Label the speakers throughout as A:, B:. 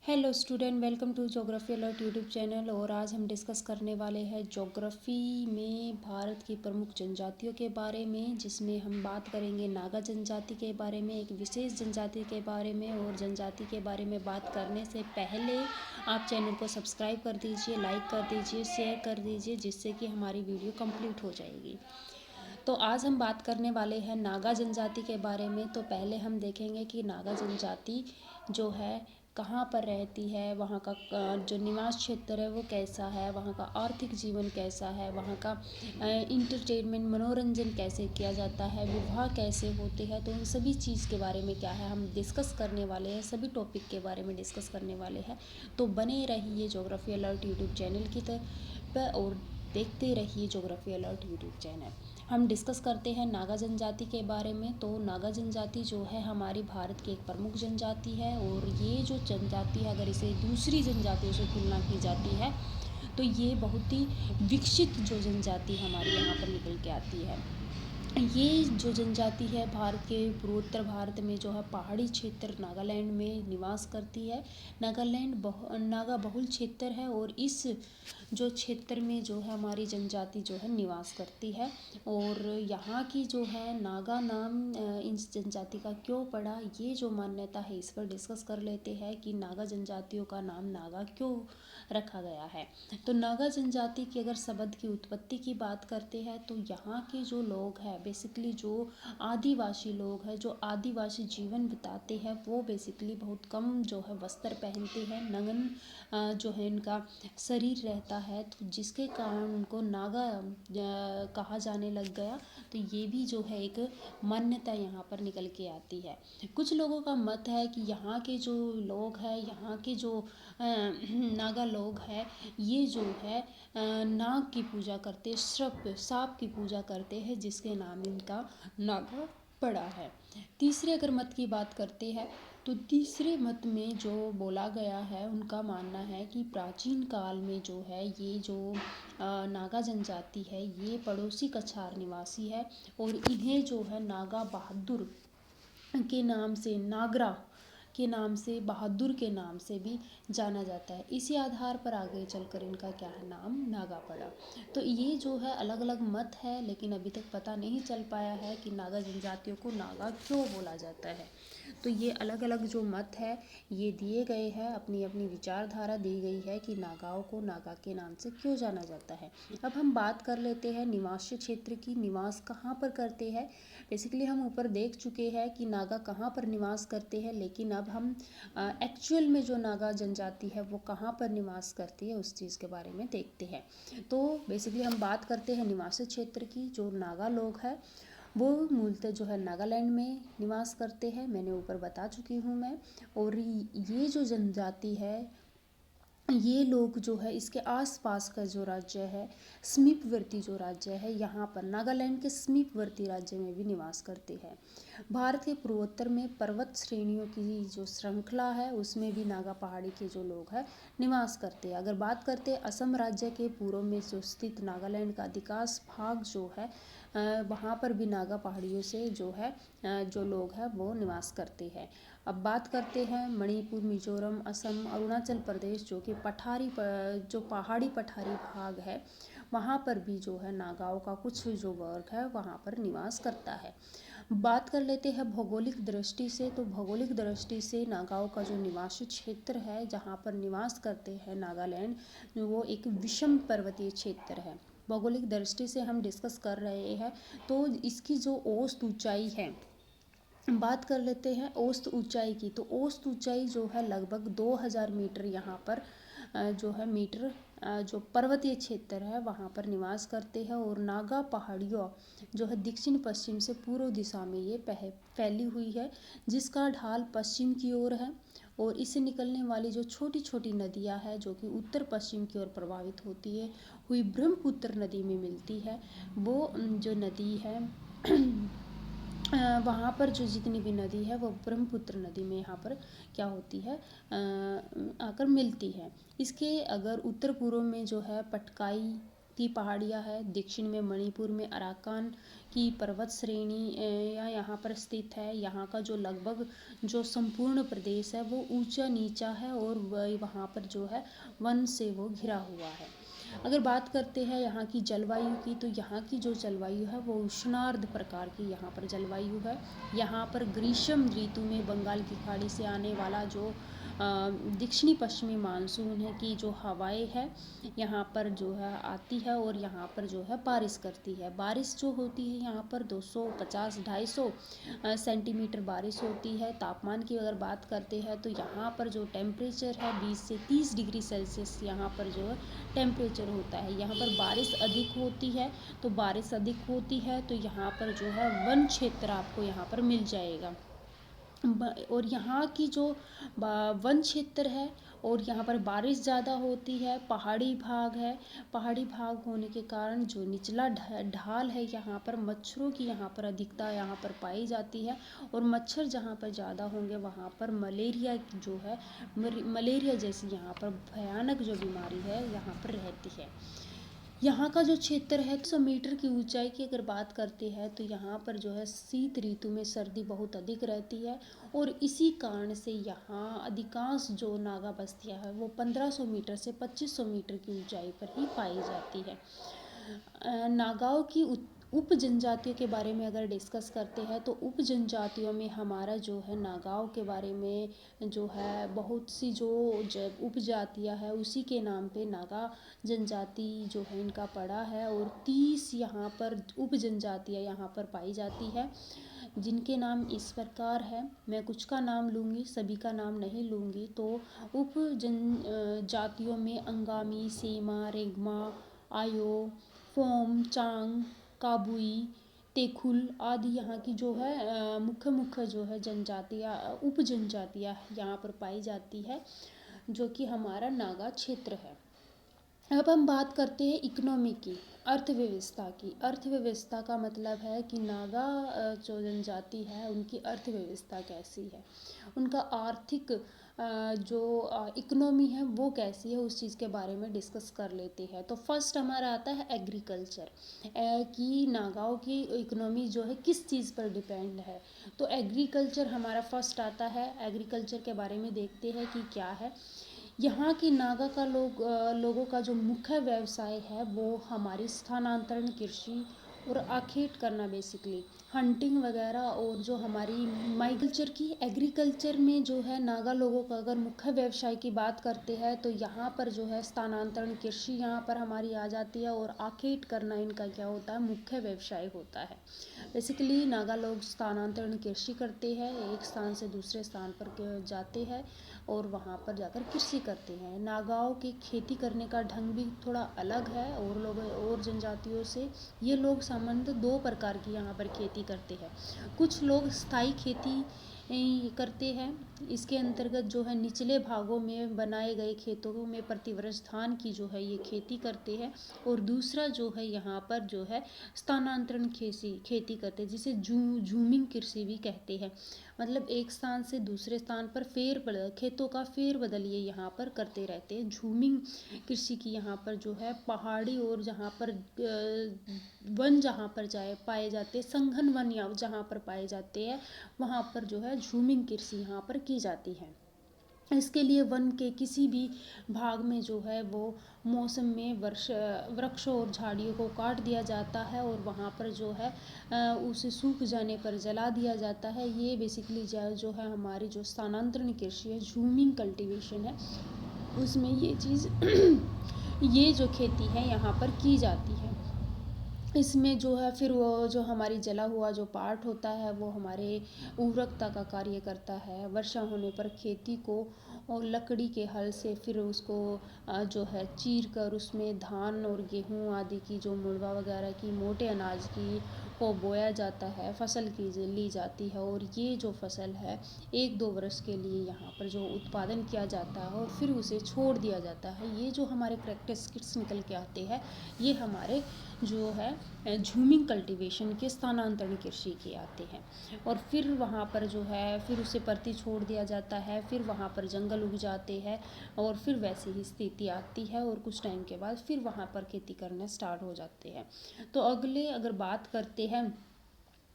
A: Hello student, welcome to geography alert YouTube channel. और आज हम डिस्कस करने वाले हैं ज्योग्राफी में भारत की प्रमुख जनजातियों के बारे में, जिसमें हम बात करेंगे नागा जनजाति के बारे में, एक विशेष जनजाति के बारे में। और जनजाति के बारे में बात करने से पहले आप चैनल को सब्सक्राइब कर दीजिए, लाइक कर दीजिए, शेयर कर दीजिए, जिससे कि हमारी वीडियो कंप्लीट हो जाएगी। तो आज हम बात करने वाले हैं नागा जनजाति के बारे में। तो पहले हम देखेंगे कि नागा जनजाति जो है कहाँ पर रहती है, वहाँ का जो निवास क्षेत्र है वो कैसा है, वहाँ का आर्थिक जीवन कैसा है, वहाँ का इंटरटेनमेंट मनोरंजन कैसे किया जाता है, विवाह कैसे होते हैं। तो उन सभी चीज़ के बारे में क्या है हम डिस्कस करने वाले हैं, सभी टॉपिक के बारे में डिस्कस करने वाले हैं। तो बने रहिए ज्योग्राफी अलर्ट यूट्यूब चैनल की तरफ और देखते रहिए ज्योग्राफी अलर्ट यूट्यूब चैनल। हम डिस्कस करते हैं नागा जनजाति के बारे में। तो नागा जनजाति जो है हमारी भारत की एक प्रमुख जनजाति है। और ये जो जनजाति है, अगर इसे दूसरी जनजातियों से तुलना की जाती है तो ये बहुत ही विकसित जो जनजाति हमारी यहाँ पर निकल के आती है। ये जो जनजाति है भारत के पूर्वोत्तर भारत में जो है पहाड़ी क्षेत्र नागालैंड में निवास करती है। नागालैंड नागा बहुल क्षेत्र है और इस जो क्षेत्र में जो है हमारी जनजाति जो है निवास करती है। और यहाँ की जो है नागा नाम इस जनजाति का क्यों पड़ा, ये जो मान्यता है इस पर डिस्कस कर लेते हैं कि नागा जनजातियों का नाम नागा क्यों रखा गया है। तो नागा जनजाति की अगर शब्द की उत्पत्ति की बात करते हैं तो यहाँ के जो लोग हैं बेसिकली जो आदिवासी लोग हैं, जो आदिवासी जीवन बिताते हैं, वो बेसिकली बहुत कम जो है वस्त्र पहनते हैं, नग्न जो है इनका शरीर रहता है, तो जिसके कारण उनको नागा कहा जाने लग गया। तो ये भी जो है एक मान्यता यहाँ पर निकल के आती है। कुछ लोगों का मत है कि यहाँ के जो लोग हैं, यहाँ के जो नागा लोग हैं, ये जो है नाग की पूजा करते, सांप की पूजा करते हैं, जिसके नाम इनका नागा पड़ा है। तीसरे अगर मत की बात करते हैं तो तीसरे मत में जो बोला गया है उनका मानना है कि प्राचीन काल में जो है ये जो नागा जनजाति है ये पड़ोसी कछार निवासी है। और इन्हें जो है नागा बहादुर के नाम से, नागरा के नाम से, बहादुर के नाम से भी जाना जाता है। इसी आधार पर आगे चलकर इनका क्या है नाम नागा पड़ा। तो ये जो है अलग अलग मत है, लेकिन अभी तक पता नहीं चल पाया है कि नागा जनजातियों को नागा क्यों बोला जाता है। तो ये अलग अलग जो मत है ये दिए गए हैं, अपनी अपनी विचारधारा दी गई है कि नागाओं को नागा के नाम से क्यों जाना जाता है। अब हम बात कर लेते हैं निवासी क्षेत्र की, निवास कहाँ पर करते हैं। बेसिकली हम ऊपर देख चुके हैं कि नागा कहाँ पर निवास करते हैं, लेकिन अब हम एक्चुअल में जो नागा जनजाति है वो कहाँ पर निवास करती है उस चीज़ के बारे में देखते हैं। तो बेसिकली हम बात करते हैं निवासी क्षेत्र की। जो नागा लोग हैं वो मूलतः जो है नागालैंड में निवास करते हैं, मैंने ऊपर बता चुकी हूँ मैं। और ये जो जनजाति है, ये लोग जो है इसके आसपास का जो राज्य है, समीपवर्ती जो राज्य है, यहाँ पर नागालैंड के समीपवर्ती राज्य में भी निवास करते हैं। भारत के पूर्वोत्तर में पर्वत श्रेणियों की जो श्रृंखला है उसमें भी नागा पहाड़ी के जो लोग हैं निवास करते हैं। अगर बात करते हैं असम राज्य के पूर्व में जो स्थित नागालैंड का अधिकांश भाग जो है वहाँ पर भी नागा पहाड़ियों से जो है जो लोग हैं वो निवास करते हैं। अब बात करते हैं मणिपुर, मिजोरम, असम, अरुणाचल प्रदेश जो कि जो पहाड़ी पठारी भाग है, वहाँ पर भी जो है नागाओं का कुछ जो वर्ग है वहाँ पर निवास करता है। बात कर लेते हैं भौगोलिक दृष्टि से। तो भौगोलिक दृष्टि से नागाओं का जो निवासी क्षेत्र है जहाँ पर निवास करते हैं नागालैंड, वो एक विषम पर्वतीय क्षेत्र है। भौगोलिक दृष्टि से हम डिस्कस कर रहे हैं तो इसकी जो औसत ऊंचाई है, बात कर लेते हैं औसत ऊंचाई की। तो औसत ऊंचाई जो है लगभग 2000 मीटर यहाँ पर जो है मीटर जो पर्वतीय क्षेत्र है वहाँ पर निवास करते हैं। और नागा पहाड़ियों जो है दक्षिण पश्चिम से पूर्व दिशा में ये फैली हुई है, जिसका ढाल पश्चिम की ओर है। और इससे निकलने वाली जो छोटी छोटी नदियाँ हैं जो कि उत्तर पश्चिम की ओर प्रभावित होती है हुई ब्रह्मपुत्र नदी में मिलती है। वो जो नदी है वहाँ पर जो जितनी भी नदी है वो ब्रह्मपुत्र नदी में यहाँ पर क्या होती है आकर मिलती है। इसके अगर उत्तर पूर्व में जो है पटकाई की पहाड़ियाँ है। दक्षिण में मणिपुर में अराकान की पर्वत श्रेणी यहाँ पर स्थित है। यहाँ का जो लगभग जो संपूर्ण प्रदेश है वो ऊंचा नीचा है और वहाँ पर जो है वन से वो घिरा हुआ है। अगर बात करते हैं यहाँ की जलवायु की, तो यहाँ की जो जलवायु है वो उष्णार्ध प्रकार की यहाँ पर जलवायु है। यहाँ पर ग्रीष्म ऋतु में बंगाल की खाड़ी से आने वाला जो दक्षिणी पश्चिमी मानसून है की जो हवाएं है यहाँ पर जो है आती है और यहाँ पर जो है बारिश करती है। बारिश जो होती है यहाँ पर 250-250 सेंटीमीटर बारिश होती है। तापमान की अगर बात करते हैं तो यहाँ पर जो टेम्परेचर है 20 से 30 डिग्री सेल्सियस यहाँ पर जो है टेम्परेचर होता है। यहाँ पर बारिश अधिक होती है, तो बारिश अधिक होती है तो यहाँ पर जो है वन क्षेत्र आपको यहाँ पर मिल जाएगा। और यहाँ की जो वन क्षेत्र है और यहाँ पर बारिश ज़्यादा होती है। पहाड़ी भाग है, पहाड़ी भाग होने के कारण जो निचला ढाल है यहाँ पर मच्छरों की यहाँ पर अधिकता यहाँ पर पाई जाती है। और मच्छर जहाँ पर ज़्यादा होंगे वहाँ पर मलेरिया जो है मलेरिया जैसी यहाँ पर भयानक जो बीमारी है यहाँ पर रहती है। यहाँ का जो क्षेत्र है 100 मीटर की ऊंचाई की अगर बात करते हैं तो यहाँ पर जो है शीत ऋतु में सर्दी बहुत अधिक रहती है और इसी कारण से यहाँ अधिकांश जो नागा बस्तियाँ है वो 1500 मीटर से 2500 मीटर की ऊंचाई पर ही पाई जाती है। नागाओं की उप जनजातियों के बारे में अगर डिस्कस करते हैं तो उप जनजातियों में हमारा जो है नागाओं के बारे में जो है बहुत सी जो उपजातियाँ है उसी के नाम पे नागा जनजाति जो है इनका पड़ा है। और 30 यहाँ पर उप जनजातियाँ यहाँ पर पाई जाती है जिनके नाम इस प्रकार है। मैं कुछ का नाम लूँगी, सभी का नाम नहीं लूँगी। तो उप जनजातियों में अंगामी, सेमा, रेगमा, आयो, फोम, चांग, काबुई, तेखुल आदि यहाँ की जो है मुख्य जो है जनजातियाँ उप जनजातियाँ यहाँ पर पाई जाती है जो कि हमारा नागा क्षेत्र है। अब हम बात करते हैं इकोनॉमी की, अर्थव्यवस्था की। अर्थव्यवस्था का मतलब है कि नागा जो जनजाति है उनकी अर्थव्यवस्था कैसी है, उनका आर्थिक जो इकोनॉमी है वो कैसी है, उस चीज़ के बारे में डिस्कस कर लेते हैं। तो फर्स्ट हमारा आता है एग्रीकल्चर कि नागाओं की इकोनॉमी जो है किस चीज़ पर डिपेंड है। तो एग्रीकल्चर हमारा फर्स्ट आता है। एग्रीकल्चर के बारे में देखते हैं कि क्या है। यहाँ की नागा का लोगों का जो मुख्य व्यवसाय है वो हमारी स्थानांतरण कृषि और आखेट करना, बेसिकली हंटिंग वगैरह। और जो हमारी माइकल्चर की एग्रीकल्चर में जो है नागा लोगों का अगर मुख्य व्यवसाय की बात करते हैं तो यहाँ पर जो है स्थानांतरण कृषि यहाँ पर हमारी आ जाती है और आखेट करना इनका क्या होता है, मुख्य व्यवसाय होता है। बेसिकली नागा लोग स्थानांतरण कृषि करते हैं, एक स्थान से दूसरे स्थान पर जाते हैं और वहाँ पर जाकर कृषि करते हैं। नागाओं की खेती करने का ढंग भी थोड़ा अलग है और लोगों और जनजातियों से। ये लोग सामान्यतः 2 प्रकार की यहाँ पर खेती करते हैं। कुछ लोग स्थायी खेती करते हैं, इसके अंतर्गत जो है निचले भागों में बनाए गए खेतों में प्रतिवर्ष धान की जो है ये खेती करते हैं। और दूसरा जो है यहाँ पर जो है स्थानांतरण खेती करते हैं, जिसे झूमिंग कृषि भी कहते हैं। मतलब एक स्थान से दूसरे स्थान पर खेतों का फेर बदल ये यहाँ पर करते रहते हैं। झूमिंग कृषि की यहाँ पर जो है पहाड़ी और जहाँ पर वन जहाँ पर पाए जाते हैं, संघन वन या जहाँ पर पाए जाते हैं वहाँ पर जो है झूमिंग कृषि यहाँ पर की जाती है। इसके लिए वन के किसी भी भाग में जो है वो मौसम में वृक्षों और झाड़ियों को काट दिया जाता है और वहाँ पर जो है उसे सूख जाने पर जला दिया जाता है। ये बेसिकली जो है हमारी जो स्थानांतरण कृषि है, झूमिंग कल्टीवेशन है, उसमें ये चीज़ ये जो खेती है यहाँ पर की जाती है। इसमें जो है फिर वो जो हमारी जला हुआ जो पार्ट होता है वो हमारे उर्वरकता का कार्य करता है। वर्षा होने पर खेती को और लकड़ी के हल से फिर उसको जो है चीर कर उसमें धान और गेहूँ आदि की जो मुड़वा वगैरह की मोटे अनाज की को बोया जाता है, फसल की ली जाती है और ये जो फसल है 1-2 वर्ष के लिए यहाँ पर जो उत्पादन किया जाता है और फिर उसे छोड़ दिया जाता है। ये जो हमारे प्रैक्टिस किट्स निकल के आते हैं, ये हमारे जो है झूमिंग कल्टीवेशन के स्थानांतरण कृषि के आते हैं। और फिर वहाँ पर जो है फिर उसे परती छोड़ दिया जाता है, फिर वहाँ पर जंगल उग जाते हैं और फिर वैसी ही स्थिति आती है और कुछ टाइम के बाद फिर वहाँ पर खेती करना स्टार्ट हो जाते हैं। तो अगले अगर बात करते हैं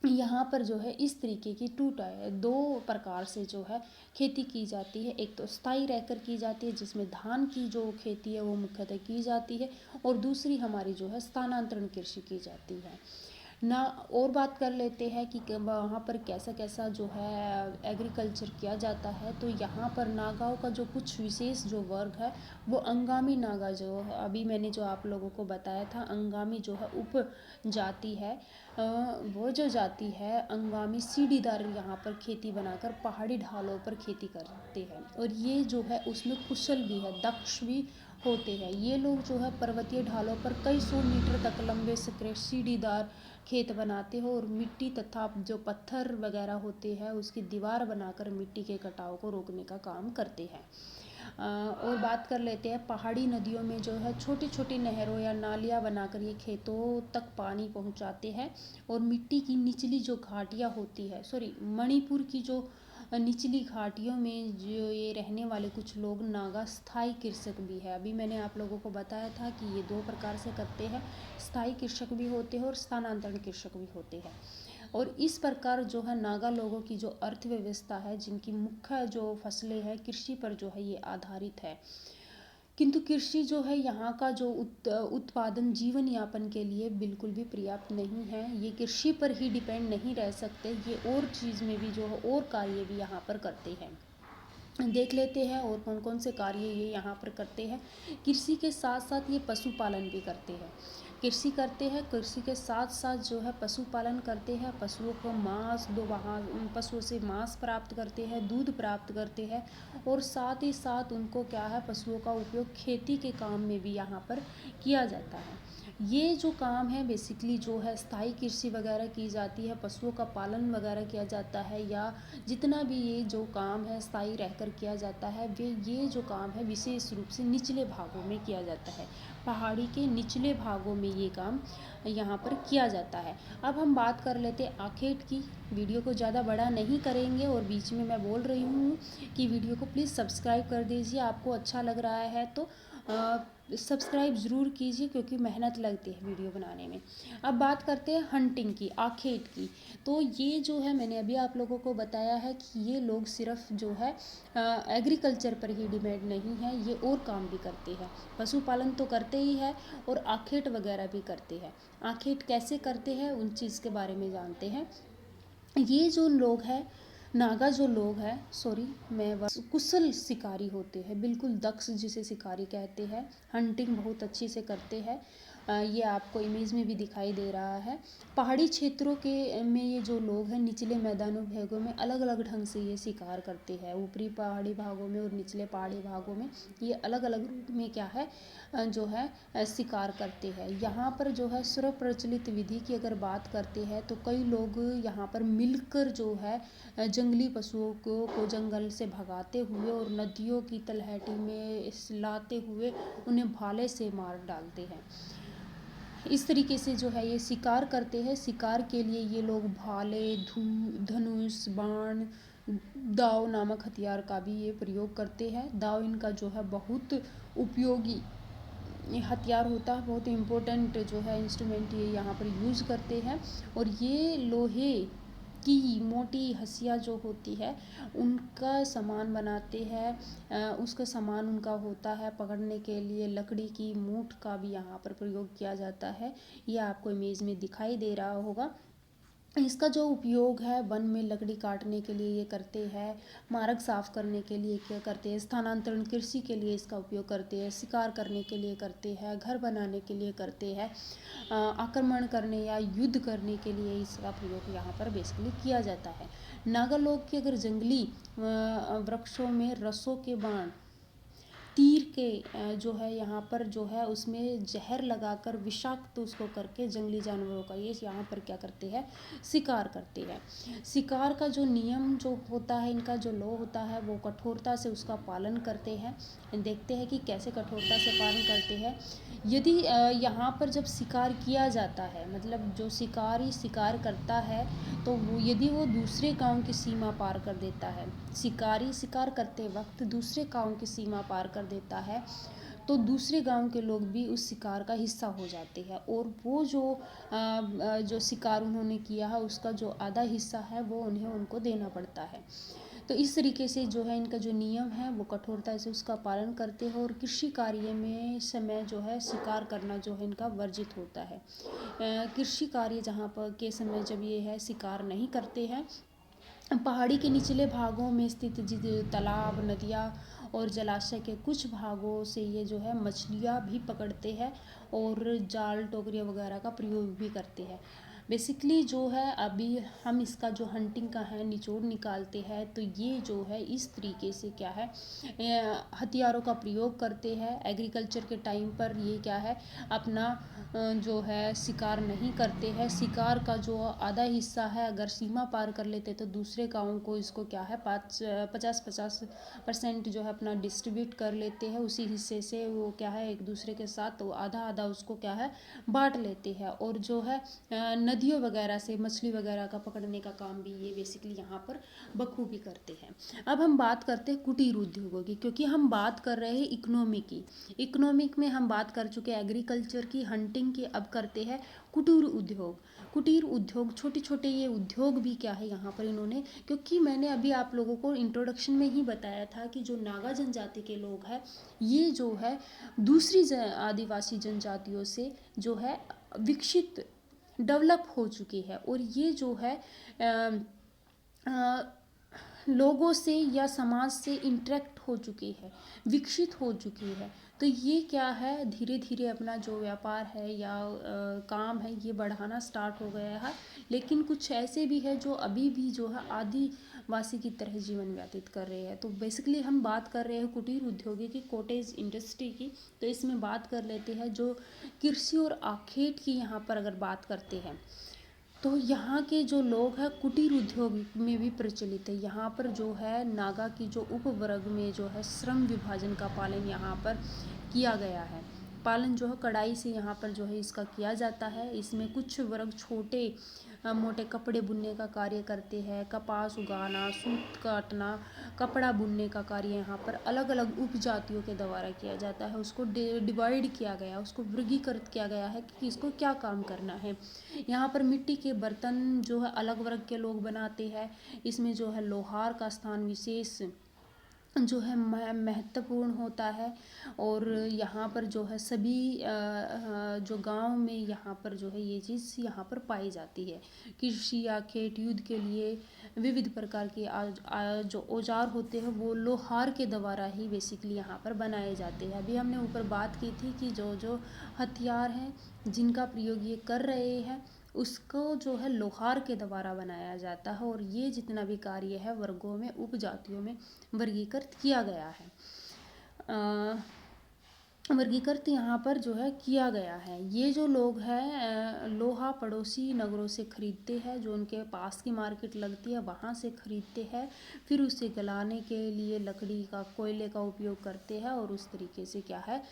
A: यहाँ पर जो है इस तरीके की दो प्रकार से जो है खेती की जाती है। एक तो स्थायी रहकर की जाती है जिसमें धान की जो खेती है वो मुख्यतः की जाती है और दूसरी हमारी जो है स्थानांतरण कृषि की जाती है ना। और बात कर लेते हैं कि वहाँ पर कैसा कैसा जो है एग्रीकल्चर किया जाता है। तो यहाँ पर नागाओं का जो कुछ विशेष जो वर्ग है वो अंगामी नागा, जो अभी मैंने जो आप लोगों को बताया था, अंगामी जो है उप जाति है, वो जो जाति है अंगामी सीढ़ीदार यहाँ पर खेती बनाकर पहाड़ी ढालों पर खेती करते हैं और ये जो है उसमें कुशल भी है, दक्ष भी होते हैं। ये लोग जो है पर्वतीय ढालों पर कई 100 मीटर तक लंबे सीढ़ीदार खेत बनाते हो और मिट्टी तथा जो पत्थर वगैरह होते हैं उसकी दीवार बनाकर मिट्टी के कटाव को रोकने का काम करते हैं। और बात कर लेते हैं पहाड़ी नदियों में जो है छोटी छोटी नहरों या नालियाँ बनाकर ये खेतों तक पानी पहुंचाते हैं और मिट्टी की निचली जो घाटियाँ होती है, मणिपुर की जो निचली घाटियों में जो ये रहने वाले कुछ लोग नागा स्थायी कृषक भी है। अभी मैंने आप लोगों को बताया था कि ये 2 प्रकार से करते हैं, स्थायी कृषक भी होते हैं और स्थानांतरण कृषक भी होते हैं। और इस प्रकार जो है नागा लोगों की जो अर्थव्यवस्था है, जिनकी मुख्य जो फसलें हैं कृषि पर जो है ये आधारित है। किंतु कृषि जो है यहाँ का जो उत्पादन जीवन यापन के लिए बिल्कुल भी पर्याप्त नहीं है। ये कृषि पर ही डिपेंड नहीं रह सकते, ये और चीज़ में भी जो है और कार्य भी यहाँ पर करते हैं। देख लेते हैं और कौन कौन से कार्य ये यहाँ पर करते हैं। कृषि के साथ साथ ये पशुपालन भी करते हैं। कृषि करते हैं, कृषि के साथ साथ जो है पशुपालन करते हैं, पशुओं को मांस दो वहाँ पशुओं से मांस प्राप्त करते हैं, दूध प्राप्त करते हैं और साथ ही साथ उनको क्या है पशुओं का उपयोग खेती के काम में भी यहाँ पर किया जाता है। ये जो काम है बेसिकली जो है स्थायी कृषि वगैरह की जाती है, पशुओं का पालन वगैरह किया जाता है या जितना भी ये जो काम है स्थायी रहकर किया जाता है, ये जो काम है विशेष रूप से निचले भागों में किया जाता है। पहाड़ी के निचले भागों में ये काम यहाँ पर किया जाता है। अब हम बात कर लेते हैं आखेट की। वीडियो को ज़्यादा बड़ा नहीं करेंगे और बीच में मैं बोल रही हूँ कि वीडियो को प्लीज़ सब्सक्राइब कर दीजिए। आपको अच्छा लग रहा है तो सब्सक्राइब ज़रूर कीजिए क्योंकि मेहनत लगती है वीडियो बनाने में। अब बात करते हैं हंटिंग की, आखेट की। तो ये जो है मैंने अभी आप लोगों को बताया है कि ये लोग सिर्फ जो है एग्रीकल्चर पर ही डिपेंड नहीं है, ये और काम भी करते हैं। पशुपालन तो करते ही है और आखेट वगैरह भी करते हैं। आखेट कैसे करते हैं उन चीज़ के बारे में जानते हैं। ये जो लोग हैं नागा जो लोग हैं कुशल शिकारी होते हैं, बिल्कुल दक्ष जिसे शिकारी कहते हैं। हंटिंग बहुत अच्छी से करते हैं। ये आपको इमेज में भी दिखाई दे रहा है। पहाड़ी क्षेत्रों के में ये जो लोग हैं निचले मैदानों भागों में अलग अलग ढंग से ये शिकार करते हैं। ऊपरी पहाड़ी भागों में और निचले पहाड़ी भागों में ये अलग अलग रूप में क्या है जो है शिकार करते हैं। यहाँ पर जो है सर्व प्रचलित विधि की अगर बात करते हैं तो कई लोग यहाँ पर मिलकर जो है जंगली पशुओं को जंगल से भगाते हुए और नदियों की तलहटी में लाते हुए उन्हें भाले से मार डालते हैं। इस तरीके से जो है ये शिकार करते हैं। शिकार के लिए ये लोग भाले, धनुष, बाण, दाव नामक हथियार का भी ये प्रयोग करते हैं। दाव इनका जो है बहुत उपयोगी हथियार होता है, बहुत इम्पोर्टेंट जो है इंस्ट्रूमेंट ये यहाँ पर यूज़ करते हैं। और ये लोहे की मोटी हंसिया जो होती है उनका सामान बनाते हैं। उसका सामान उनका होता है पकड़ने के लिए लकड़ी की मूठ का भी यहाँ पर प्रयोग किया जाता है। ये आपको इमेज में दिखाई दे रहा होगा। इसका जो उपयोग है वन में लकड़ी काटने के लिए ये करते हैं, मार्ग साफ करने के लिए क्या करते हैं, स्थानांतरण कृषि के लिए इसका उपयोग करते हैं, शिकार करने के लिए करते हैं, घर बनाने के लिए करते हैं, आक्रमण करने या युद्ध करने के लिए इसका प्रयोग यहाँ पर बेसिकली किया जाता है। नागा लोग के अगर जंगली वृक्षों में रसों के बाण तीर के जो है यहाँ पर जो है उसमें जहर लगाकर विषाक्त उसको करके जंगली जानवरों का ये यहाँ पर क्या करते हैं, शिकार करते हैं। शिकार का जो नियम जो होता है, इनका जो लॉ होता है, वो कठोरता से उसका पालन करते हैं। देखते हैं कि कैसे कठोरता से पालन करते हैं। यदि यहाँ पर जब शिकार किया जाता है, मतलब जो शिकारी शिकार करता है, तो वो यदि वो दूसरे गांव की सीमा पार कर देता है, शिकारी शिकार करते वक्त दूसरे गांव की सीमा पार कर देता है, तो दूसरे गांव के लोग भी उस शिकार का हिस्सा हो जाते हैं और वो जो शिकार उन्होंने किया है उसका जो आधा हिस्सा है वो उनको देना पड़ता है। तो इस तरीके से जो है इनका जो नियम है वो कठोरता से उसका पालन करते हैं और कृषि कार्य में समय जो है शिकार करना जो है इनका वर्जित होता है। कृषि कार्य जहाँ पर के समय जब ये है शिकार नहीं करते हैं। पहाड़ी के निचले भागों में स्थित तालाब, नदियाँ और जलाशय के कुछ भागों से ये जो है मछलियाँ भी पकड़ते हैं और जाल, टोकरियाँ वगैरह का प्रयोग भी करते हैं। बेसिकली जो है अभी हम इसका जो हंटिंग का है निचोड़ निकालते हैं, तो ये जो है इस तरीके से क्या है हथियारों का प्रयोग करते हैं। एग्रीकल्चर के टाइम पर ये क्या है अपना जो है शिकार नहीं करते हैं। शिकार का जो आधा हिस्सा है अगर सीमा पार कर लेते तो दूसरे गाँव को इसको क्या है 50% जो है अपना डिस्ट्रीब्यूट कर लेते हैं। उसी हिस्से से वो क्या है एक दूसरे के साथ तो आधा आधा उसको क्या है बांट लेते हैं। और जो है नदियों वगैरह से मछली वगैरह का पकड़ने का काम भी ये बेसिकली यहाँ पर बखूबी करते हैं। अब हम बात करते हैं कुटीर उद्योगों की, क्योंकि हम बात कर रहे हैं इकोनॉमी की। इकोनॉमिक में हम बात कर चुके एग्रीकल्चर की, हंटिंग की, अब करते हैं कुटीर उद्योग। कुटीर उद्योग छोटे छोटे ये उद्योग भी क्या है यहाँ पर इन्होंने, क्योंकि मैंने अभी आप लोगों को इंट्रोडक्शन में ही बताया था कि जो नागा जनजाति के लोग हैं ये जो है दूसरी आदिवासी जनजातियों से जो है विकसित डेवलप हो चुकी है और ये जो है लोगों से या समाज से इंटरेक्ट हो चुकी है, विकसित हो चुकी है। तो ये क्या है धीरे धीरे अपना जो व्यापार है या काम है ये बढ़ाना स्टार्ट हो गया है। लेकिन कुछ ऐसे भी है जो अभी भी जो है आदिवासी की तरह जीवन व्यतीत कर रहे हैं। तो बेसिकली हम बात कर रहे हैं कुटीर उद्योगी की, कॉटेज इंडस्ट्री की। तो इसमें बात कर लेते हैं जो कृषि और आखेट की यहाँ पर अगर बात करते हैं तो यहाँ के जो लोग हैं कुटीर उद्योग में भी प्रचलित है। यहाँ पर जो है नागा की जो उपवर्ग में जो है श्रम विभाजन का पालन यहाँ पर किया गया है। पालन जो है कड़ाई से यहाँ पर जो है इसका किया जाता है। इसमें कुछ वर्ग छोटे मोटे कपड़े बुनने का कार्य करते हैं, कपास उगाना, सूत काटना, कपड़ा बुनने का कार्य यहाँ पर अलग अलग उपजातियों के द्वारा किया जाता है। उसको डिवाइड किया गया, उसको वर्गीकृत किया गया है कि इसको क्या काम करना है। यहाँ पर मिट्टी के बर्तन जो है अलग वर्ग के लोग बनाते हैं। इसमें जो है लोहार का स्थान विशेष जो है महत्वपूर्ण होता है। और यहाँ पर जो है सभी जो गांव में यहाँ पर जो है ये चीज़ यहाँ पर पाई जाती है। कृषि या खेत युद्ध के लिए विविध प्रकार के जो औजार होते हैं वो लोहार के द्वारा ही बेसिकली यहाँ पर बनाए जाते हैं। अभी हमने ऊपर बात की थी कि जो हथियार हैं जिनका प्रयोग ये कर रहे हैं उसको जो है लोहार के द्वारा बनाया जाता है। और ये जितना भी कार्य है वर्गों में उपजातियों में वर्गीकृत किया गया है। वर्गीकृत यहाँ पर जो है किया गया है। ये जो लोग हैं लोहा पड़ोसी नगरों से खरीदते हैं, जो उनके पास की मार्केट लगती है वहाँ से खरीदते हैं, फिर उसे गलाने के लिए लकड़ी का कोयले का उपयोग करते हैं और उस तरीके से क्या है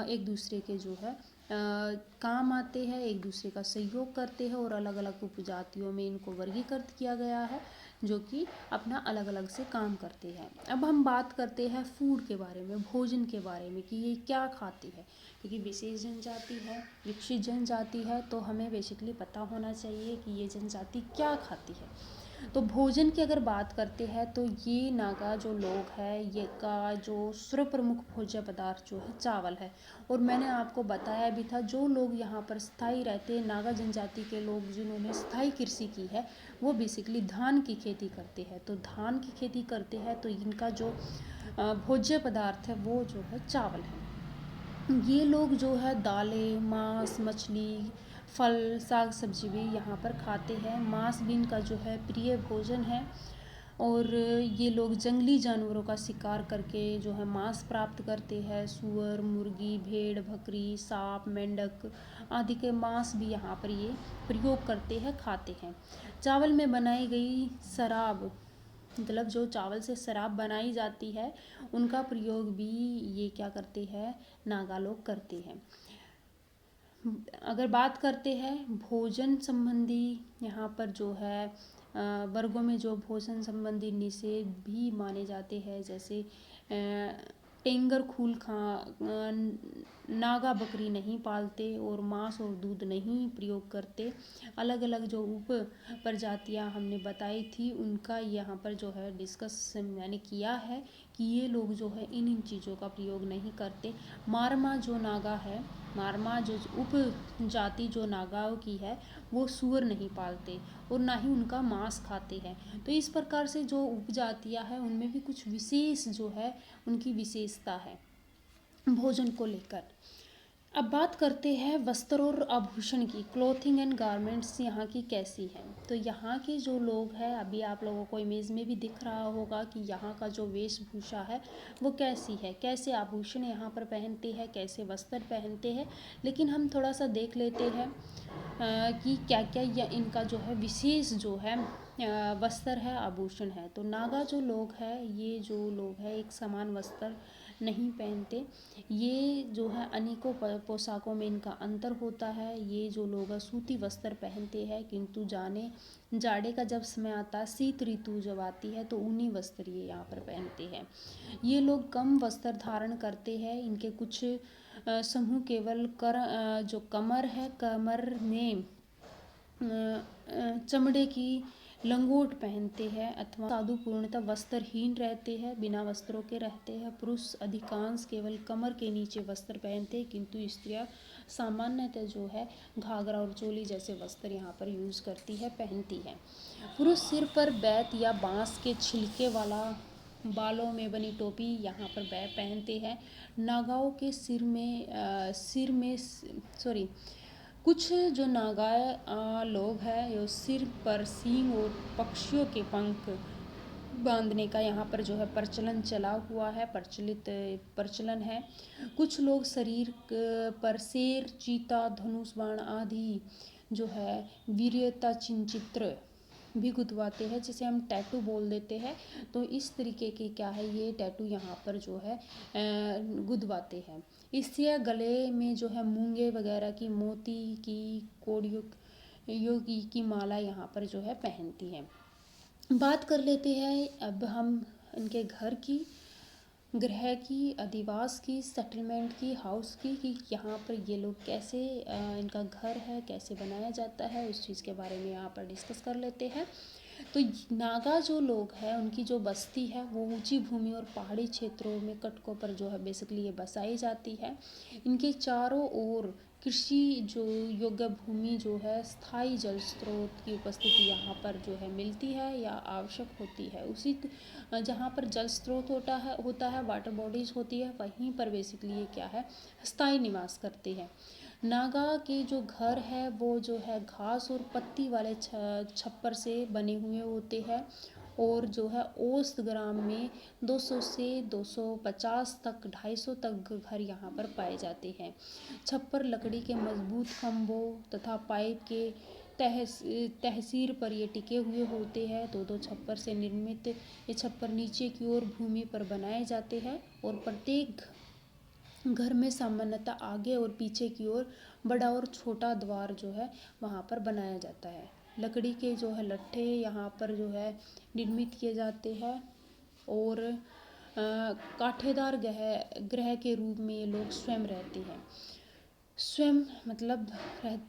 A: एक दूसरे के जो है काम आते हैं, एक दूसरे का सहयोग करते हैं और अलग अलग उपजातियों में इनको वर्गीकृत किया गया है जो कि अपना अलग अलग से काम करते हैं। अब हम बात करते हैं फूड के बारे में, भोजन के बारे में कि ये क्या खाती है, क्योंकि विशेष जनजाति है, विकसित जनजाति है, तो हमें बेसिकली पता होना चाहिए कि ये जनजाति क्या खाती है। तो भोजन की अगर बात करते हैं तो ये नागा जो लोग हैं ये का जो सर्वप्रमुख भोज्य पदार्थ जो है चावल है। और मैंने आपको बताया भी था जो लोग यहाँ पर स्थायी रहते हैं नागा जनजाति के लोग जिन्होंने स्थायी कृषि की है वो बेसिकली धान की खेती करते हैं। तो धान की खेती करते हैं तो इनका जो भोज्य पदार्थ है वो जो है चावल है। ये लोग जो है दालें, मांस, मछली, फल, साग सब्जी भी यहाँ पर खाते हैं। मांस भी इनका जो है प्रिय भोजन है। और ये लोग जंगली जानवरों का शिकार करके जो है मांस प्राप्त करते हैं। सूअर, मुर्गी, भेड़, बकरी, सांप, मेंढक आदि के मांस भी यहाँ पर ये प्रयोग करते हैं, खाते हैं। चावल में बनाई गई शराब, मतलब जो चावल से शराब बनाई जाती है उनका प्रयोग भी ये क्या करते हैं, नागा लोग करते हैं। अगर बात करते हैं भोजन संबंधी, यहाँ पर जो है वर्गों में जो भोजन संबंधी निषेध भी माने जाते हैं, जैसे टेंगर खूल नागा बकरी नहीं पालते और मांस और दूध नहीं प्रयोग करते। अलग अलग जो उप प्रजातियां हमने बताई थी उनका यहाँ पर जो है डिस्कस मैंने किया है कि ये लोग जो है इन चीज़ों का प्रयोग नहीं करते। मारमा जो नागा है, मारमा जो उप जाति जो नागाओं की है, वो सूअर नहीं पालते और ना ही उनका मांस खाते हैं। तो इस प्रकार से जो उपजातियां हैं उनमें भी कुछ विशेष जो है उनकी विशेषता है भोजन को लेकर। अब बात करते हैं वस्त्र और आभूषण की। क्लॉथिंग एंड गारमेंट्स यहाँ की कैसी है। तो यहाँ के जो लोग हैं, अभी आप लोगों को इमेज में भी दिख रहा होगा कि यहाँ का जो वेशभूषा है वो कैसी है, कैसे आभूषण यहाँ पर पहनते हैं, कैसे वस्त्र पहनते हैं। लेकिन हम थोड़ा सा देख लेते हैं कि क्या क्या इनका जो है विशेष जो है वस्त्र है, आभूषण है। तो नागा जो लोग हैं, ये जो लोग हैं एक समान वस्त्र नहीं पहनते। ये जो है अनेकों पोशाकों में इनका अंतर होता है। ये जो लोग सूती वस्त्र पहनते हैं, किंतु जाड़े का जब समय आता है, शीत ऋतु जब आती है तो ऊनी वस्त्र ये यहाँ पर पहनते हैं। ये लोग कम वस्त्र धारण करते हैं। इनके कुछ समूह केवल जो कमर है, कमर में चमड़े की लंगोट पहनते हैं अथवा साधु पूर्णतः वस्त्रहीन रहते हैं, बिना वस्त्रों के रहते हैं। पुरुष अधिकांश केवल कमर के नीचे वस्त्र पहनते हैं, किंतु स्त्रियां सामान्यतः जो है घाघरा और चोली जैसे वस्त्र यहाँ पर यूज करती है, पहनती है। पुरुष सिर पर बैत या बांस के छिलके वाला बालों में बनी टोपी यहाँ पर पहनते हैं। नागाओं के कुछ जो नागा लोग हैं ये सिर पर सींग और पक्षियों के पंख बांधने का यहाँ पर जो है प्रचलन चला हुआ है, प्रचलन है। कुछ लोग शरीर पर शेर, चीता, धनुष बाण आदि जो है वीरता चिन्ह भी गुदवाते हैं, जिसे हम टैटू बोल देते हैं। तो इस तरीके के क्या है, ये टैटू यहाँ पर जो है गुदवाते हैं। इससे गले में जो है मूंगे वगैरह की मोती की कोड़ियों योगी की माला यहाँ पर जो है पहनती हैं। बात कर लेते हैं अब हम इनके घर की, गृह की, अधिवास की, सेटलमेंट की, हाउस की, कि यहाँ पर ये लोग कैसे इनका घर है कैसे बनाया जाता है, उस चीज़ के बारे में यहाँ पर डिस्कस कर लेते हैं। तो नागा जो लोग हैं उनकी जो बस्ती है वो ऊंची भूमि और पहाड़ी क्षेत्रों में कटकों पर जो है बेसिकली ये बसाई जाती है। इनके चारों ओर कृषि जो योग्य भूमि जो है, स्थायी जल स्रोत की उपस्थिति यहाँ पर जो है मिलती है या आवश्यक होती है। उसी जहाँ पर जल स्रोत होता है वाटर बॉडीज होती है, वहीं पर बेसिकली ये क्या है स्थायी निवास करते हैं। नागा के जो घर है वो जो है घास और पत्ती वाले छप्पर से बने हुए होते हैं और जो है औसत ग्राम में 200 से 250 तक 250 तक घर यहाँ पर पाए जाते हैं। छप्पर लकड़ी के मजबूत खंभों तथा पाइप के तहसीर पर ये टिके हुए होते हैं। दो छप्पर से निर्मित ये छप्पर नीचे की ओर भूमि पर बनाए जाते हैं और प्रत्येक घर में सामान्यतः आगे और पीछे की ओर बड़ा और छोटा द्वार जो है वहाँ पर बनाया जाता है। लकड़ी के जो है लट्ठे यहाँ पर जो है निर्मित किए जाते हैं और कांटेदार गृह के रूप में ये लोग स्वयं रहते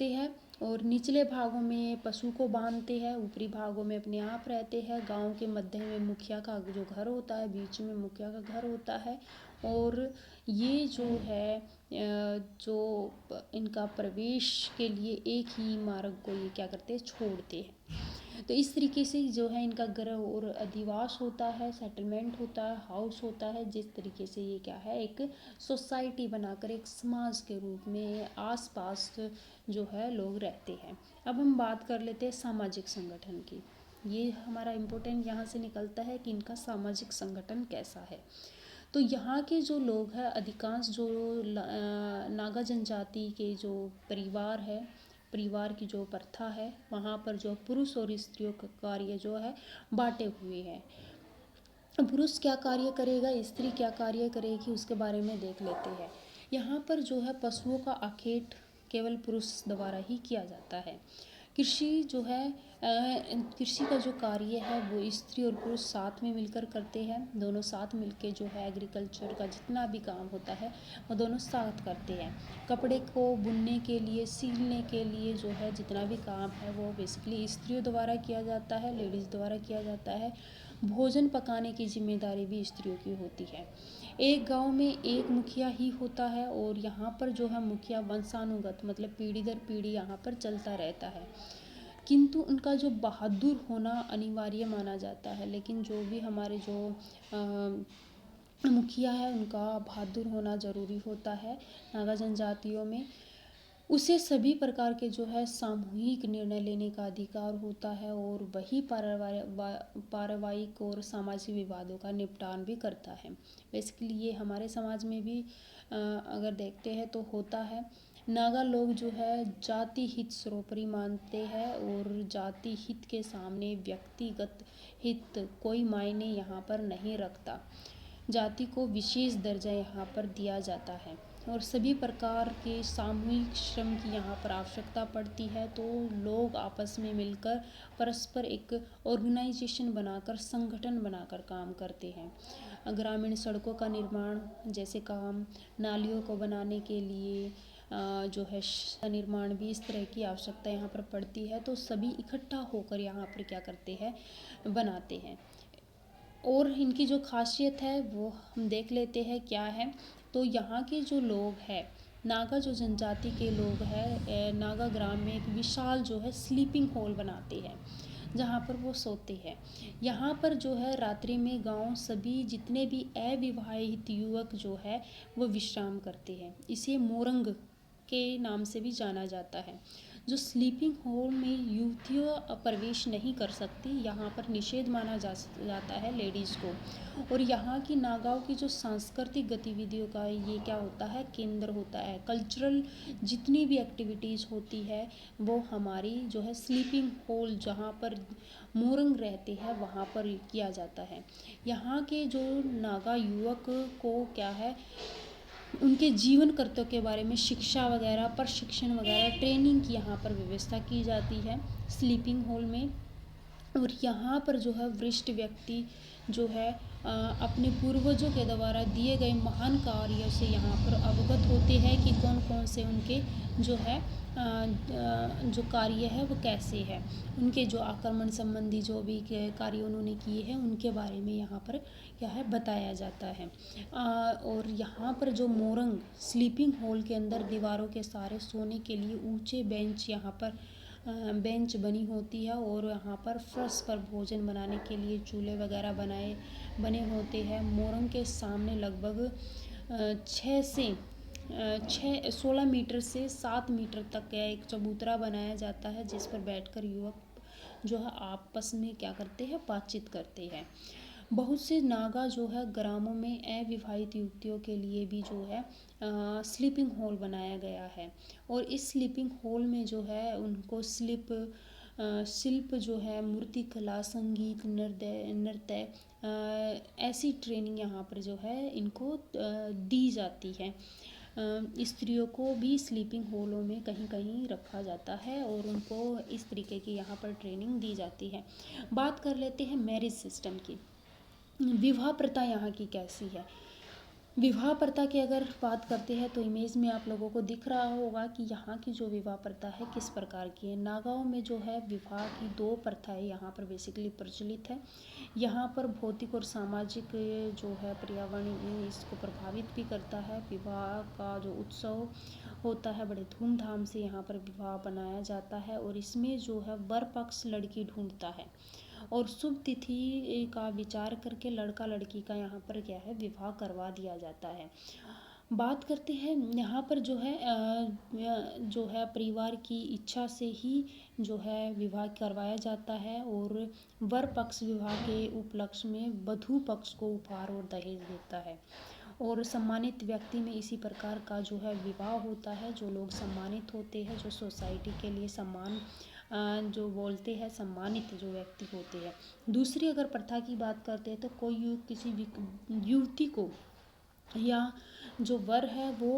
A: हैं और निचले भागों में पशु को बांधते हैं, ऊपरी भागों में अपने आप रहते हैं। गांव के मध्य में मुखिया का जो घर होता है, बीच में मुखिया का घर होता है और ये जो है जो इनका प्रवेश के लिए एक ही मार्ग को ये क्या करते हैं, छोड़ते हैं। तो इस तरीके से जो है इनका गृह और अधिवास होता है, सेटलमेंट होता है, हाउस होता है। जिस तरीके से ये क्या है एक सोसाइटी बनाकर एक समाज के रूप में आसपास जो है लोग रहते हैं। अब हम बात कर लेते हैं सामाजिक संगठन की। ये हमारा इम्पोर्टेंट यहाँ से निकलता है कि इनका सामाजिक संगठन कैसा है। तो यहाँ के जो लोग हैं, अधिकांश जो नागा जनजाति के जो परिवार की जो प्रथा है, वहाँ पर जो पुरुष और स्त्रियों का कार्य जो है बांटे हुए हैं। पुरुष क्या कार्य करेगा, स्त्री क्या कार्य करेगी, उसके बारे में देख लेते हैं। यहाँ पर जो है पशुओं का आखेट केवल पुरुष द्वारा ही किया जाता है। कृषि जो है कृषि का जो कार्य है वो स्त्री और पुरुष साथ में मिलकर करते हैं। दोनों साथ मिलकर जो है एग्रीकल्चर का जितना भी काम होता है वो दोनों साथ करते हैं। कपड़े को बुनने के लिए, सिलने के लिए जो है जितना भी काम है वो बेसिकली स्त्रियों द्वारा किया जाता है, लेडीज़ द्वारा किया जाता है। भोजन पकाने की जिम्मेदारी भी स्त्रियों की होती है। एक गांव में एक मुखिया ही होता है और यहाँ पर जो है मुखिया वंशानुगत मतलब पीढ़ी दर पीढ़ी यहाँ पर चलता रहता है, किंतु उनका जो बहादुर होना अनिवार्य माना जाता है। लेकिन जो भी हमारे जो मुखिया है उनका बहादुर होना ज़रूरी होता है नागा जनजातियों में। उसे सभी प्रकार के जो है सामूहिक निर्णय लेने का अधिकार होता है और वही पारिवारिक और सामाजिक विवादों का निपटान भी करता है। बेसिकली ये हमारे समाज में भी अगर देखते हैं तो होता है। नागा लोग जो है जाति हित सर्वोपरि मानते हैं और जाति हित के सामने व्यक्तिगत हित कोई मायने यहाँ पर नहीं रखता। जाति को विशेष दर्जा यहाँ पर दिया जाता है और सभी प्रकार के सामूहिक श्रम की यहाँ पर आवश्यकता पड़ती है। तो लोग आपस में मिलकर परस्पर एक ऑर्गेनाइजेशन बनाकर, संगठन बनाकर काम करते हैं। ग्रामीण सड़कों का निर्माण जैसे काम, नालियों को बनाने के लिए जो है निर्माण भी, इस तरह की आवश्यकता यहाँ पर पड़ती है। तो सभी इकट्ठा होकर यहाँ पर क्या करते हैं, बनाते हैं। और इनकी जो खासियत है वो हम देख लेते हैं क्या है। तो यहाँ के जो लोग हैं, नागा जो जनजाति के लोग हैं, नागा ग्राम में एक विशाल जो है स्लीपिंग हॉल बनाते हैं जहाँ पर वो सोते हैं। यहाँ पर जो है रात्रि में गांव सभी जितने भी अविवाहित युवक जो है वो विश्राम करते हैं। इसे मोरंग के नाम से भी जाना जाता है। जो स्लीपिंग हॉल में युवतियाँ प्रवेश नहीं कर सकती, यहाँ पर निषेध माना जाता है लेडीज़ को। और यहाँ की नागाओं की जो सांस्कृतिक गतिविधियों का ये क्या होता है, केंद्र होता है। कल्चरल जितनी भी एक्टिविटीज़ होती है वो हमारी जो है स्लीपिंग हॉल जहाँ पर मोरंग रहते हैं वहाँ पर किया जाता है। यहाँ के जो नागा युवक को क्या है, उनके जीवन कर्तव्य के बारे में शिक्षा वगैरह, प्रशिक्षण वगैरह, ट्रेनिंग की यहाँ पर व्यवस्था की जाती है स्लीपिंग हॉल में। और यहाँ पर जो है वरिष्ठ व्यक्ति जो है अपने पूर्वजों के द्वारा दिए गए महान कार्यों से यहाँ पर अवगत होते हैं कि कौन कौन से उनके जो है जो कार्य है वो कैसे है। उनके जो आक्रमण संबंधी जो भी कार्य उन्होंने किए हैं उनके बारे में यहाँ पर क्या है बताया जाता है। और यहाँ पर जो मोरंग स्लीपिंग हॉल के अंदर दीवारों के सहारे सोने के लिए ऊंचे बेंच यहाँ पर बेंच बनी होती है और यहाँ पर फर्श पर भोजन बनाने के लिए चूल्हे वगैरह बने होते हैं। मोरंग के सामने लगभग 16 मीटर से 7 मीटर तक का एक चबूतरा बनाया जाता है जिस पर बैठकर युवक जो है आपस में क्या करते हैं, बातचीत करते हैं। बहुत से नागा जो है ग्रामों में अविवाहित युवतियों के लिए भी जो है स्लीपिंग हॉल बनाया गया है। और इस स्लीपिंग हॉल में जो है उनको शिल्प जो है, मूर्ति कला, संगीत, नृत्य ऐसी ट्रेनिंग यहाँ पर जो है इनको दी जाती है। स्त्रियों को भी स्लीपिंग हॉलों में कहीं कहीं रखा जाता है और उनको इस तरीके की यहाँ पर ट्रेनिंग दी जाती है। बात कर लेते हैं मैरिज सिस्टम की। विवाह प्रथा यहाँ की कैसी है। विवाह प्रथा की अगर बात करते हैं तो इमेज में आप लोगों को दिख रहा होगा कि यहाँ की जो विवाह प्रथा है किस प्रकार की है। नागाओं में जो है विवाह की 2 प्रथाएं यहाँ पर बेसिकली प्रचलित है। यहाँ पर भौतिक और सामाजिक जो है पर्यावरण इसको प्रभावित भी करता है। विवाह का जो उत्सव होता है बड़े धूमधाम से यहाँ पर विवाह बनाया जाता है और इसमें जो है वर पक्ष लड़की ढूंढता है और शुभ तिथि का विचार करके लड़का लड़की का यहाँ पर क्या है विवाह करवा दिया जाता है। बात करते हैं यहाँ पर जो है परिवार की इच्छा से ही जो है विवाह करवाया जाता है, और वर पक्ष विवाह के उपलक्ष्य में वधू पक्ष को उपहार और दहेज देता है, और सम्मानित व्यक्ति में इसी प्रकार का जो है विवाह होता है। जो लोग सम्मानित होते हैं, जो सोसाइटी के लिए सम्मान जो बोलते हैं, सम्मानित जो व्यक्ति होते हैं। दूसरी अगर प्रथा की बात करते हैं तो कोई किसी युवती को या जो वर है वो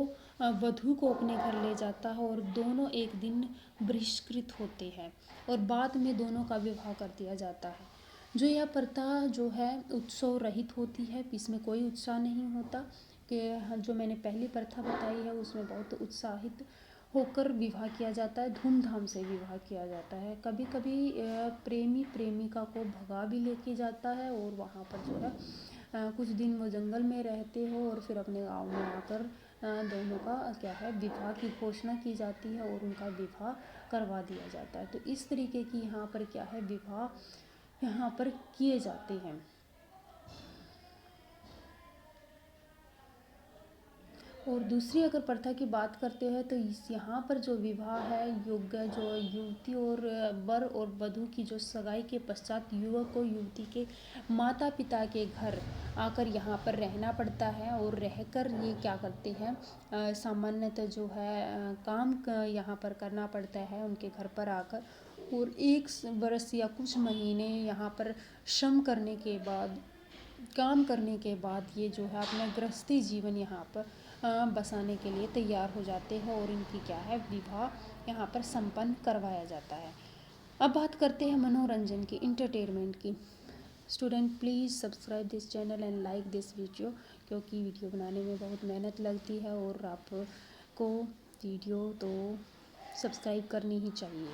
A: वधू को अपने घर ले जाता है, और दोनों एक दिन बहिष्कृत होते हैं और बाद में दोनों का विवाह कर दिया जाता है। जो यह प्रथा जो है उत्सव रहित होती है, इसमें कोई उत्साह नहीं होता कि जो मैंने पहली प्रथा बताई है उसमें बहुत उत्साहित होकर विवाह किया जाता है, धूमधाम से विवाह किया जाता है। कभी कभी प्रेमी प्रेमिका को भगा भी लेके जाता है, और वहाँ पर जो है कुछ दिन वो जंगल में रहते हो और फिर अपने गांव में आकर दोनों का क्या है विवाह की घोषणा की जाती है और उनका विवाह करवा दिया जाता है। तो इस तरीके की यहाँ पर क्या है विवाह यहाँ पर किए जाते हैं। और दूसरी अगर प्रथा की बात करते हैं तो यहाँ पर जो विवाह है योग्य जो युवती और वर और वधू की जो सगाई के पश्चात युवक को युवती के माता पिता के घर आकर यहाँ पर रहना पड़ता है, और रहकर ये क्या करते हैं सामान्यतः जो है काम यहाँ पर करना पड़ता है उनके घर पर आकर, और 1 वर्ष या कुछ महीने यहाँ पर श्रम करने के बाद काम करने के बाद ये जो है अपना गृहस्थी जीवन यहाँ पर बसाने के लिए तैयार हो जाते हैं, और इनकी क्या है विवाह यहाँ पर संपन्न करवाया जाता है। अब बात करते हैं मनोरंजन की, इंटरटेनमेंट की। Student please subscribe this channel and like this video, क्योंकि वीडियो बनाने में बहुत मेहनत लगती है और आपको वीडियो तो सब्सक्राइब करनी ही चाहिए।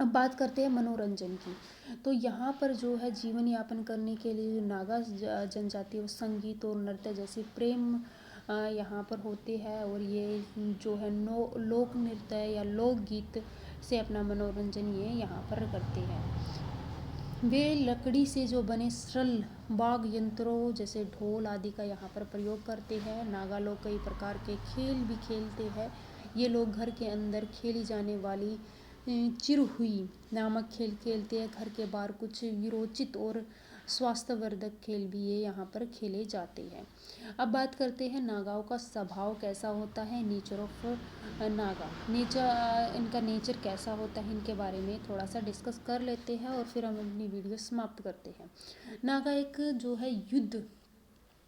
A: अब बात करते हैं मनोरंजन की। तो यहाँ पर जो है जीवन यापन करने के लिए नागा जनजाति और संगीत और नृत्य जैसे प्रेम यहाँ पर होते हैं, और ये जो है लोक नृत्य या लोकगीत से अपना मनोरंजन ये यहाँ पर करते हैं। वे लकड़ी से जो बने सरल वाद्य यंत्रों जैसे ढोल आदि का यहाँ पर प्रयोग करते हैं। नागा लोग कई प्रकार के खेल भी खेलते हैं। ये लोग घर के अंदर खेली जाने वाली चिरहुई नामक खेल खेलते हैं। घर के बाहर कुछ विरोचित और स्वास्थ्यवर्धक खेल भी ये यहाँ पर खेले जाते हैं। अब बात करते हैं नागाओं का स्वभाव कैसा होता है, नेचर ऑफ नागा। इनका नेचर कैसा होता है, इनके बारे में थोड़ा सा डिस्कस कर लेते हैं और फिर हम अपनी वीडियो समाप्त करते हैं। नागा एक जो है युद्ध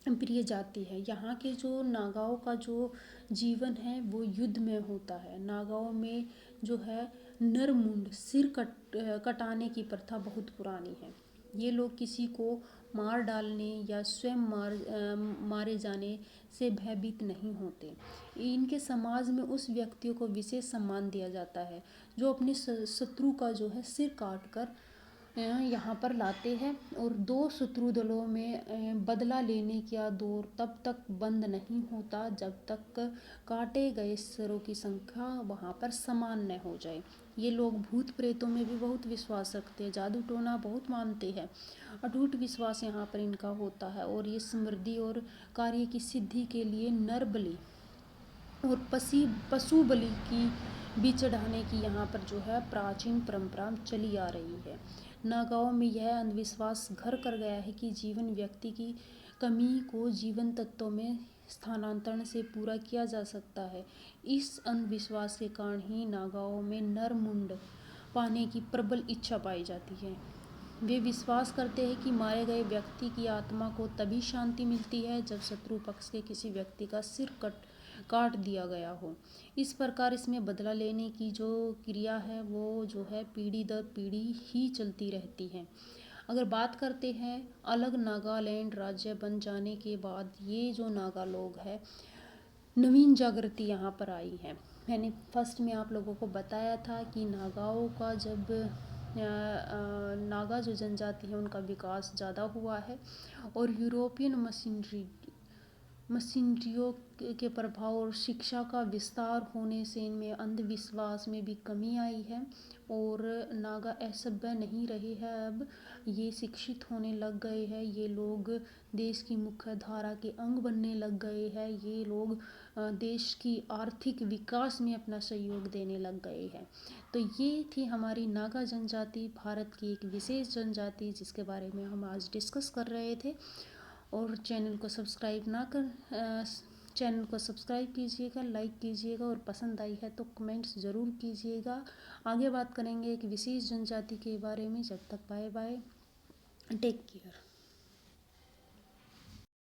A: प्रिय जाति है। यहाँ के जो नागाओं का जो जीवन है वो युद्ध में होता है। नागाओं में जो है नरमुंड सिर कटाने की प्रथा बहुत पुरानी है। ये लोग किसी को मार डालने या स्वयं मारे जाने से भयभीत नहीं होते। इनके समाज में उस व्यक्तियों को विशेष सम्मान दिया जाता है जो अपने शत्रु का जो है सिर काट कर यहाँ पर लाते हैं, और 2 शत्रु दलों में बदला लेने का दौर तब तक बंद नहीं होता जब तक काटे गए सिरों की संख्या वहाँ पर समान न हो जाए। ये लोग भूत प्रेतों में भी बहुत विश्वास रखते हैं, जादू टोना बहुत मानते हैं। अटूट विश्वास यहाँ पर इनका होता है, और ये समृद्धि और कार्य की सिद्धि के लिए नर बलि और पशु बलि की भी चढ़ाने की यहाँ पर जो है प्राचीन परंपरा चली आ रही है। नागाओं में यह अंधविश्वास घर कर गया है कि जीवन व्यक्ति की कमी को जीवन तत्वों में स्थानांतरण से पूरा किया जा सकता है। इस अंधविश्वास के कारण ही नागाओं में नर मुंड पाने की प्रबल इच्छा पाई जाती है। वे विश्वास करते हैं कि मारे गए व्यक्ति की आत्मा को तभी शांति मिलती है जब शत्रु पक्ष के किसी व्यक्ति का सिर काट दिया गया हो। इस प्रकार इसमें बदला लेने की जो क्रिया है वो जो है पीढ़ी दर पीढ़ी ही चलती रहती है। अगर बात करते हैं अलग नागालैंड राज्य बन जाने के बाद ये जो नागा लोग हैं नवीन जागृति यहाँ पर आई है। मैंने फर्स्ट में आप लोगों को बताया था कि नागाओं का जब नागा जो जनजाति है उनका विकास ज़्यादा हुआ है और यूरोपियन मशीनरी मशीनरियों के प्रभाव और शिक्षा का विस्तार होने से इनमें अंधविश्वास में भी कमी आई है और नागा असभ्य नहीं रहे हैं। अब ये शिक्षित होने लग गए हैं, ये लोग देश की मुख्य धारा के अंग बनने लग गए हैं, ये लोग देश की आर्थिक विकास में अपना सहयोग देने लग गए हैं। तो ये थी हमारी नागा जनजाति, भारत की एक विशेष जनजाति जिसके बारे में हम आज डिस्कस कर रहे थे। और चैनल को सब्सक्राइब कीजिएगा, लाइक कीजिएगा और पसंद आई है तो कमेंट्स ज़रूर कीजिएगा। आगे बात करेंगे एक विशेष जनजाति के बारे में। जब तक बाय बाय, टेक केयर।